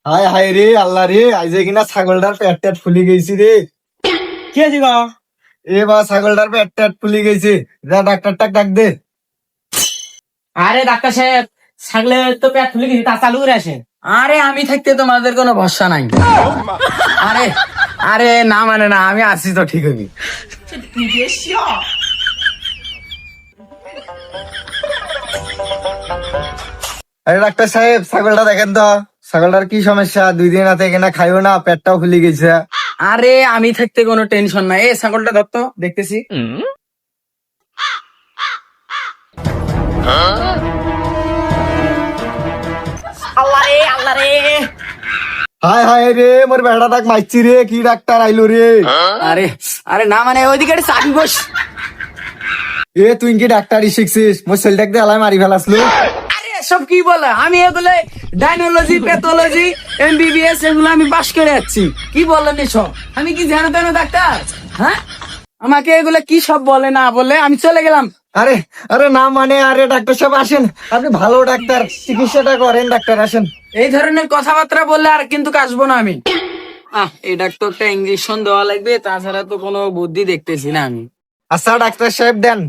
হায় হায় রে আল্লাহ রে, আইজে কিনা ছাগলটার পেট টেট ফুলি গেছি রে। কি আছে গো? এ বা ছাগলটার পেট টেট ফুলি গেছে, যা ডাক্তারটা ডাক দে। আরে ডাক্তার সাহেব, ছাগলের তো পেট ফুলে গেছে, তা চালু করে আসেন। আরে আমি থাকতে তোমাদের কোনো ভরসা নাই। আরে আরে না মানে না, আমি আসি তো ঠিক হবি। আরে ডাক্তার সাহেব, ছাগলটা দেখেন তো, ছাগলটার কি সমস্যা? 2 দিন রাতে কিনা খাইও না, পেটটাও ফুলি গেছে। আরে আমি থাকতে কোনো টেনশন নাই। এ ছাগলটা ধরতো, দেখতেছি। আল্লাহ রে আল্লাহ রে। হায় হায় রে, মোর বেড়া ডাক মাইছি রে, কি ডাক্তার আইলো রে? আরে আরে না মানে ওইদিকে একটা চাবি বস। এ তুই কি ডাক্তারই শিখছিস? মোর ছেলেটাকে দিয়ে আলাই মারি ফেলাসলো। আরে সব কি বলে, আমি এগুলো ডাইনোলজি, প্যাথোলজি, এমবিবিএস এগুলো আমি পাশ করে যাচ্ছি। কি বলেন এসব? আমি কি জানো তেন ডাক্তার? হ্যাঁ, আমাকে এগুলো কি সব বলে না বলে আমি চলে গেলাম। আরে আরে না মানে, আরে ডাক্তার সাহেব আসেন, আপনি ভালো ডাক্তার, চিকিৎসাটা করেন, ডাক্তার আসেন। এই ধরনের কথাবার্তা বললে আর কিন্তু আসবো না আমি। এই ডাক্তারটা ইঞ্জেকশন দেওয়া লাগবে, তাছাড়া তো কোনো বুদ্ধি দেখতেছি না আমি। আচ্ছা ডাক্তার সাহেব দেন।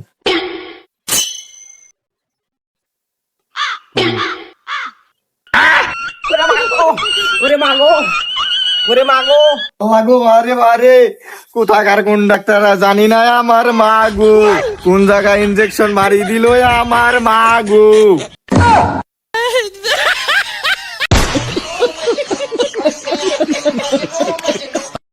ওরে মাগো, ওরে মাগো। লাগো বারে বারে, কোথাকার কোন ডাক্তার জানি না, আমার মা গো, কোন জায়গায় ইনজেকশন মারি দিল আমার মা গো।